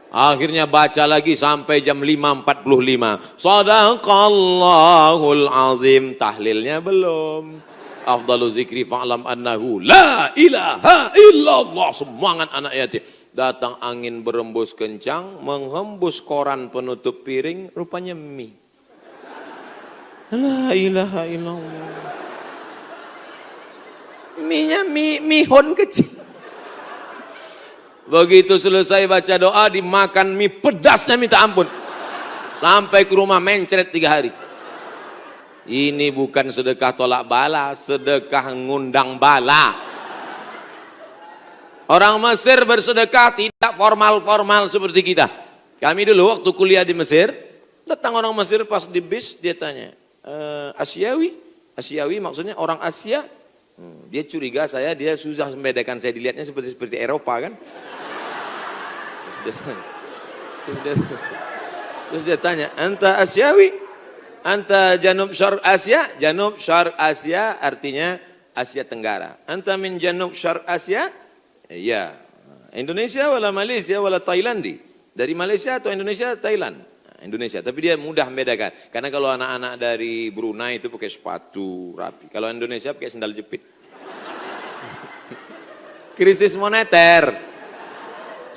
Akhirnya baca lagi sampai jam 5.45. Shadaqallahul azim. Tahlilnya belum. Afdalu zikri fa'lam annahu la ilaha illallah. Semangat anak yatim. Datang angin berembus kencang, menghembus koran penutup piring, rupanya mie. La ilaha illallah. Mie-nya mihon kecil. Begitu selesai baca doa, dimakan mie pedasnya minta ampun. Sampai ke rumah mencret 3 hari. Ini bukan sedekah tolak bala, sedekah ngundang bala. Orang Mesir bersedekah tidak formal-formal seperti kita. Kami dulu waktu kuliah di Mesir, datang orang Mesir pas di bis, dia tanya, Asiawi? Asiawi maksudnya orang Asia? Dia curiga saya, dia susah membedakan saya, dilihatnya seperti Eropa kan. Terus dia tanya, anta Asiawi? Anta Janub Syarq Asia? Janub Syarq Asia artinya Asia Tenggara. Anta min Janub Syarq Asia? Ya, Indonesia wala Malaysia wala Thailandi. Dari Malaysia atau Indonesia, Thailand. Indonesia, tapi dia mudah membedakan. Karena kalau anak-anak dari Brunei itu pakai sepatu rapi. Kalau Indonesia pakai sandal jepit. Krisis moneter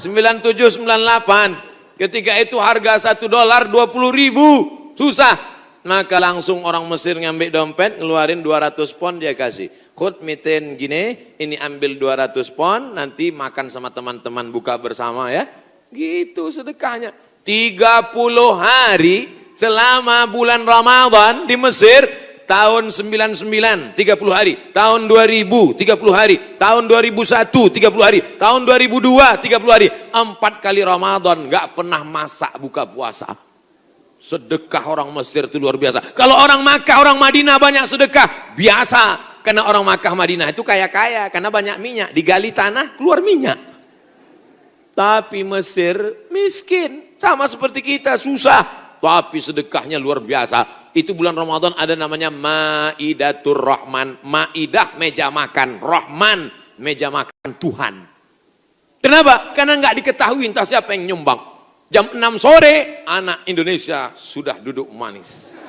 97-98. Ketika itu harga $1 20.000. Susah. Maka langsung orang Mesir ngambil dompet, ngeluarin 200 pon dia kasih. Khud miten gini, ini ambil 200 pon, nanti makan sama teman-teman buka bersama ya. Gitu sedekahnya. 30 hari selama bulan Ramadan di Mesir, tahun 99 30 hari, tahun 2000 30 hari, tahun 2001 30 hari, tahun 2002 30 hari, 4 kali Ramadan nggak pernah masak buka puasa. Sedekah orang Mesir itu luar biasa. Kalau orang Makkah, orang Madinah banyak sedekah, biasa. Karena orang Makkah Madinah itu kaya-kaya, karena banyak minyak, digali tanah keluar minyak. Tapi Mesir miskin, sama seperti kita, susah, tapi sedekahnya luar biasa. Itu bulan Ramadan ada namanya Maidatur Rahman. Maidah meja makan, Rahman meja makan Tuhan. Kenapa? Karena nggak diketahui entah siapa yang nyumbang. Jam 6 sore anak Indonesia sudah duduk manis.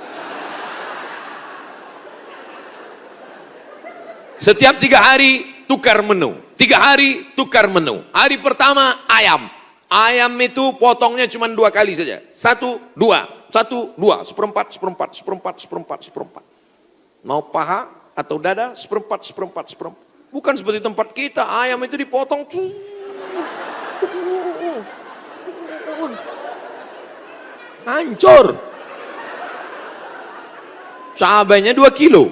Setiap 3 hari tukar menu, 3 hari tukar menu. Hari pertama ayam. Ayam itu potongnya cuma 2 kali saja. 1, 2, 1, 2, seperempat, seperempat, seperempat, seperempat, seperempat. Mau paha atau dada, seperempat, seperempat, seperempat. Bukan seperti tempat kita, ayam itu dipotong. Hancur. Cabainya 2 kilo.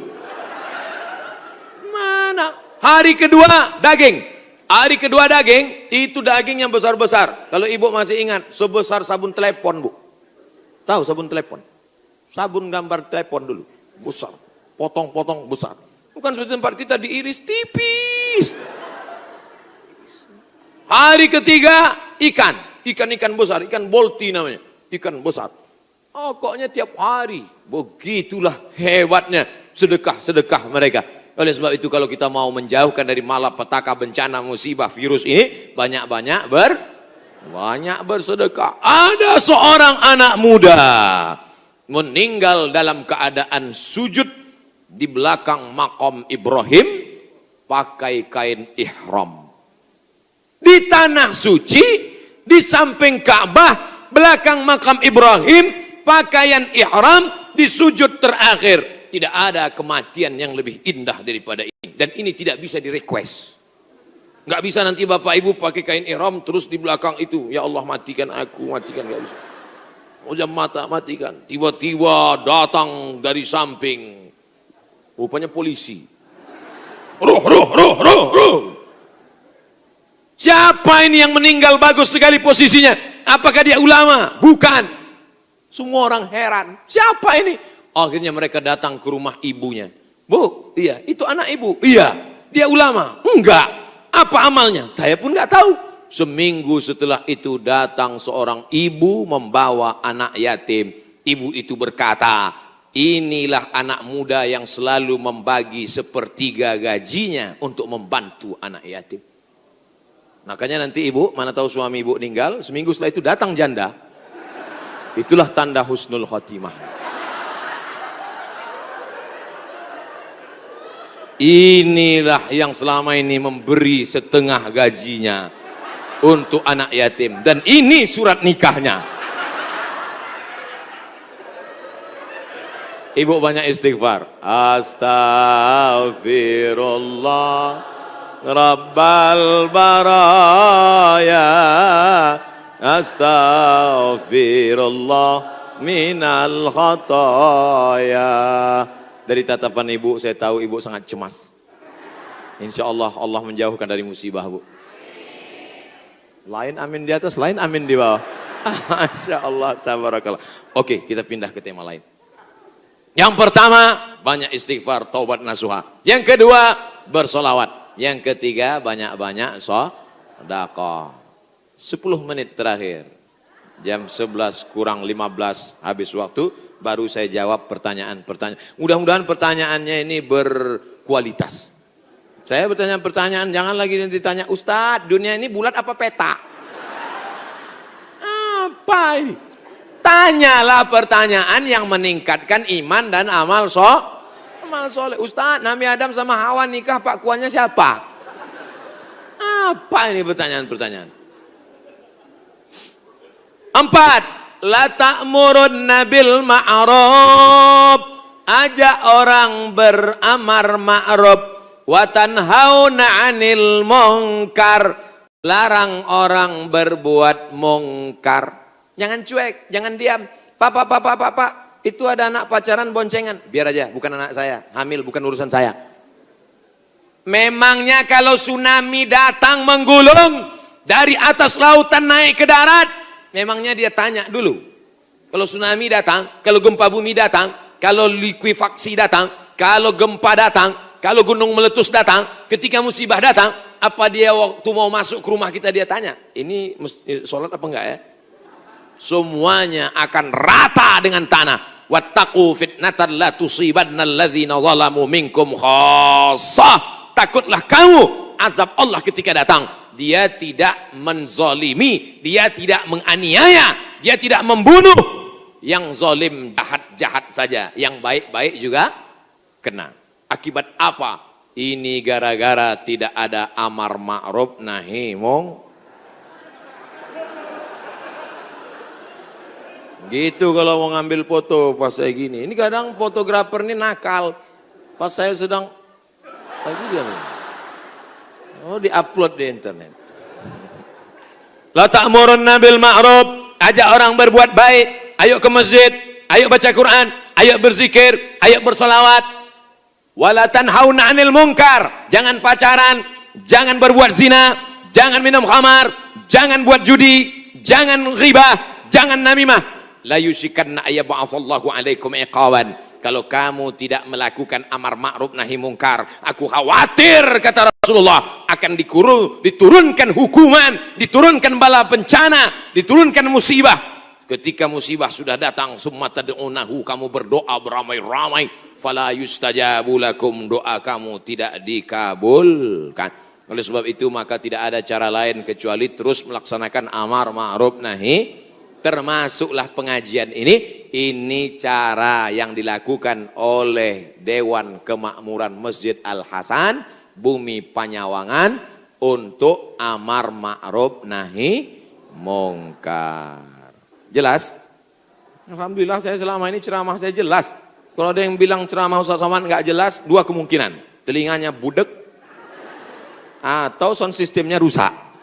Mana? Hari kedua daging. Hari kedua daging, itu daging yang besar-besar. Kalau ibu masih ingat, sebesar sabun telepon, Bu. Tahu sabun telepon? Sabun gambar telepon dulu. Besar. Potong-potong besar. Bukan seperti tempat kita diiris tipis. Hari ketiga ikan. Ikan-ikan besar, ikan bolti namanya. Ikan besar. Pokoknya tiap hari. Begitulah hebatnya sedekah-sedekah mereka. Oleh sebab itu kalau kita mau menjauhkan dari malapetaka, bencana, musibah, virus ini, banyak-banyak bersedekah. Ada seorang anak muda meninggal dalam keadaan sujud di belakang makam Ibrahim pakai kain ihram. Di tanah suci, di samping Ka'bah, belakang makam Ibrahim, pakaian ihram, di sujud terakhir. Tidak ada kematian yang lebih indah daripada ini. Dan ini tidak bisa di-request. Nggak bisa nanti bapak ibu pakai kain ihram terus di belakang itu, ya Allah matikan aku, matikan, nggak bisa. Ujam mata matikan. Tiba-tiba datang dari samping, rupanya polisi. Ruh. Siapa ini yang meninggal bagus sekali posisinya? Apakah dia ulama? Bukan. Semua orang heran. Siapa ini? Akhirnya mereka datang ke rumah ibunya. Bu, iya, itu anak ibu. Iya, dia ulama. Enggak. Apa amalnya? Saya pun enggak tahu. Seminggu setelah itu datang seorang ibu membawa anak yatim. Ibu itu berkata, inilah anak muda yang selalu membagi sepertiga gajinya untuk membantu anak yatim. Makanya nanti ibu, mana tahu suami ibu meninggal, seminggu setelah itu datang janda. Itulah tanda husnul khotimah. Inilah yang selama ini memberi setengah gajinya untuk anak yatim. Dan ini surat nikahnya. Ibu banyak istighfar. Astaghfirullah Rabbal baraya. Astaghfirullah minal khataya. Dari tatapan ibu saya tahu ibu sangat cemas. Insya Allah Allah menjauhkan dari musibah, Bu. Lain amin di atas, lain amin di bawah. Masya Allah, tabarakallah. Oke, kita pindah ke tema lain. Yang pertama, banyak istighfar, taubat nasuha. Yang kedua, bersolawat. Yang ketiga, banyak-banyak sedekah. 10 menit terakhir. Jam 11 kurang 15 habis waktu. Baru saya jawab pertanyaan-pertanyaan. Mudah-mudahan pertanyaannya ini berkualitas. Saya bertanya pertanyaan, jangan lagi nanti tanya, Ustadz, dunia ini bulat apa peta? Apa ini? Tanyalah pertanyaan yang meningkatkan iman dan amal soleh. Ustadz, Nabi Adam sama Hawa nikah, Pak Kuannya siapa? Apa ini pertanyaan-pertanyaan? 4. La ta'murunna bil ma'ruf, ajak orang beramar ma'ruf, wa tanhauna 'anil munkar, larang orang berbuat mungkar. Jangan cuek, jangan diam. Pak, Itu ada anak pacaran boncengan, biar aja, bukan anak saya, hamil bukan urusan saya. Memangnya kalau tsunami datang menggulung dari atas lautan naik ke darat, memangnya dia tanya dulu. Kalau tsunami datang, kalau gempa bumi datang, kalau likuifaksi datang, kalau gempa datang, kalau gunung meletus datang, ketika musibah datang, apa dia waktu mau masuk ke rumah kita dia tanya, ini sholat apa enggak ya? Semuanya akan rata dengan tanah. Wattaqu fitnatan la tusibanna alladzina zalamu minkum khassah. Takutlah kamu azab Allah ketika datang. Dia tidak menzalimi, dia tidak menganiaya, dia tidak membunuh. Yang zalim jahat-jahat saja, yang baik-baik juga kena. Akibat apa? Ini gara-gara tidak ada amar ma'ruf nahi munkar. Gitu kalau mau ngambil foto pas saya gini. Ini kadang fotografer ini nakal. Pas saya sedang lagi dia nih. Oh, diupload di internet. La ta'murunna bil ma'ruf, ajak orang berbuat baik. Ayo ke masjid, ayo baca Quran, ayo berzikir, ayo bersolawat. Wala tanhauna 'anil munkar. Jangan pacaran, jangan berbuat zina, jangan minum khamar, jangan buat judi, jangan ghibah, jangan namimah. La yushikanna ayyab'atsallahu 'alaikum iqawan. Kalau kamu tidak melakukan amar ma'ruf nahi mungkar, aku khawatir kata Rasulullah akan diturunkan hukuman, diturunkan bala bencana, diturunkan musibah. Ketika musibah sudah datang, summa tad'unahu, kamu berdoa beramai-ramai, fala yustajabu lakum, doa kamu tidak dikabulkan. Oleh sebab itu maka tidak ada cara lain kecuali terus melaksanakan amar ma'ruf nahi. Termasuklah pengajian ini cara yang dilakukan oleh Dewan Kemakmuran Masjid Al-Hasan Bumi Panyawangan untuk amar ma'ruf nahi mungkar. Jelas? Alhamdulillah saya selama ini ceramah saya jelas. Kalau ada yang bilang ceramah Ustaz Somad nggak jelas, dua kemungkinan. Telinganya budek atau sound systemnya rusak.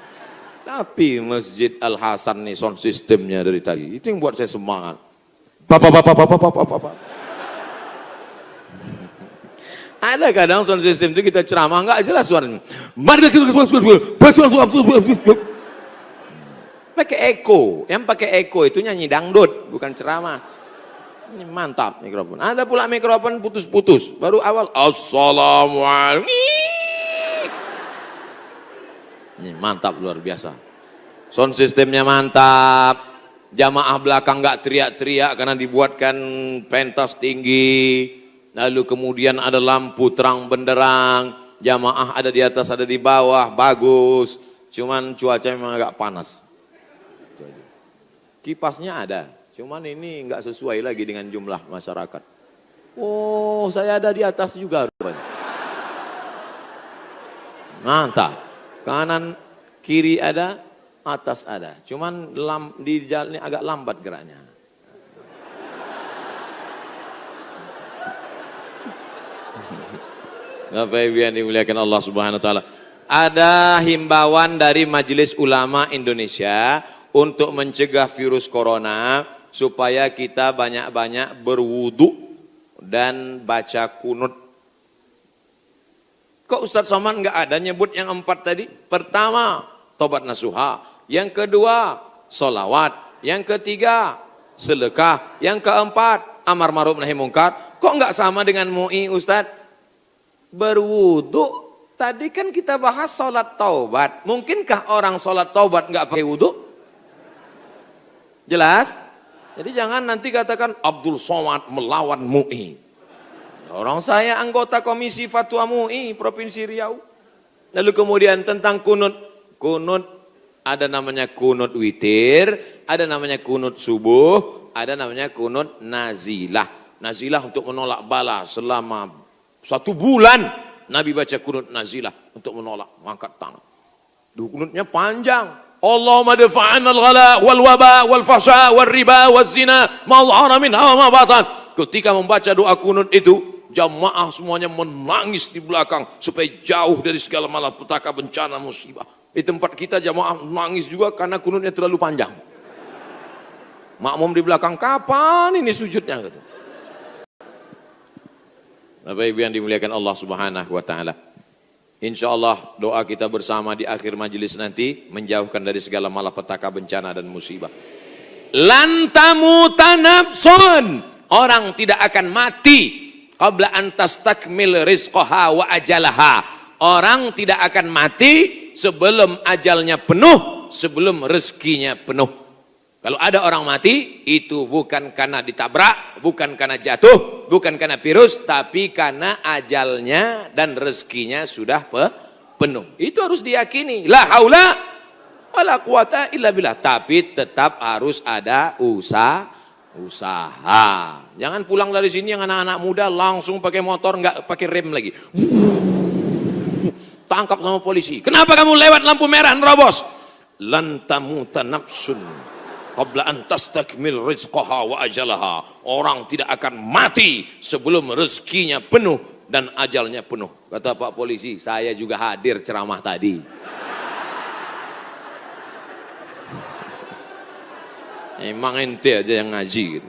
Tapi Masjid Al-Hasan nih sound systemnya dari tadi, itu yang buat saya semangat. Bapak. Ada kadang sound system itu kita ceramah nggak jelas suaranya. Pakai echo, yang pakai echo itu nyanyi dangdut, bukan ceramah. Ini mantap mikrofon. Ada pula mikrofon putus-putus. Baru awal assalamualaikum. Ini mantap luar biasa. Sound sistemnya mantap. Jamaah belakang nggak teriak-teriak karena dibuatkan pentas tinggi. Lalu kemudian ada lampu terang benderang. Jamaah ada di atas, ada di bawah, bagus. Cuman cuaca memang agak panas. Kipasnya ada. Cuman ini nggak sesuai lagi dengan jumlah masyarakat. Oh, saya ada di atas juga. Mantap. Kanan kiri ada, atas ada. Cuman di jalan ini agak lambat geraknya. Bapak Ibu yang dimuliakan Allah Subhanahu wa taala. Ada himbauan dari Majelis Ulama Indonesia untuk mencegah virus corona supaya kita banyak-banyak berwudu dan baca kunut. Kok Ustaz Somad nggak ada nyebut yang 4 tadi? Pertama, tobat nasuha. Yang kedua, solawat. Yang ketiga, sedekah. Yang keempat, amar ma'ruf nahi mungkar. Kok nggak sama dengan MUI Ustaz? Berwudu. Tadi kan kita bahas sholat taubat. Mungkinkah orang sholat taubat nggak pakai wudu? Jelas? Jadi jangan nanti katakan Abdul Somad melawan MUI. Orang saya anggota Komisi Fatwa MUI Provinsi Riau. Lalu kemudian tentang kunut. Kunut ada namanya kunut witir, ada namanya kunut subuh, ada namanya kunut nazilah. Nazilah untuk menolak bala selama 1 bulan. Nabi baca kunut nazilah untuk menolak angkat tangan. Kunutnya panjang. Allahumma dafa'an al-ghala wal waba wal fahsya wal riba wal zina ma dhahara minha wa ma batan. Ketika membaca doa kunut itu, jamaah semuanya menangis di belakang supaya jauh dari segala malapetaka, bencana, musibah. Di tempat kita jamaah menangis juga karena kunutnya terlalu panjang. Makmum di belakang, kapan ini sujudnya? Gitu. Bapak Ibu yang dimuliakan Allah Subhanahu wa taala. Insya Allah doa kita bersama di akhir majelis nanti menjauhkan dari segala malapetaka, bencana dan musibah. Lan tamuta nafsun, orang tidak akan mati qabla an tastakmil rizqaha wa ajalaha. Orang tidak akan mati sebelum ajalnya penuh, sebelum rezekinya penuh. Kalau ada orang mati, itu bukan karena ditabrak, bukan karena jatuh, bukan karena virus, tapi karena ajalnya dan rezekinya sudah penuh. Itu harus diyakini. La haula wala quwata illa billah. Tapi tetap harus ada usaha. Jangan pulang dari sini yang anak-anak muda langsung pakai motor, nggak pakai rem lagi. Tangkap sama polisi. Kenapa kamu lewat lampu merah nerobos? Lan tamuta nafsun qabla an tastakmil rizqaha wa ajalaha. Orang tidak akan mati sebelum rezekinya penuh dan ajalnya penuh. Kata Pak Polisi, saya juga hadir ceramah tadi. Emang ente aja yang ngaji gitu.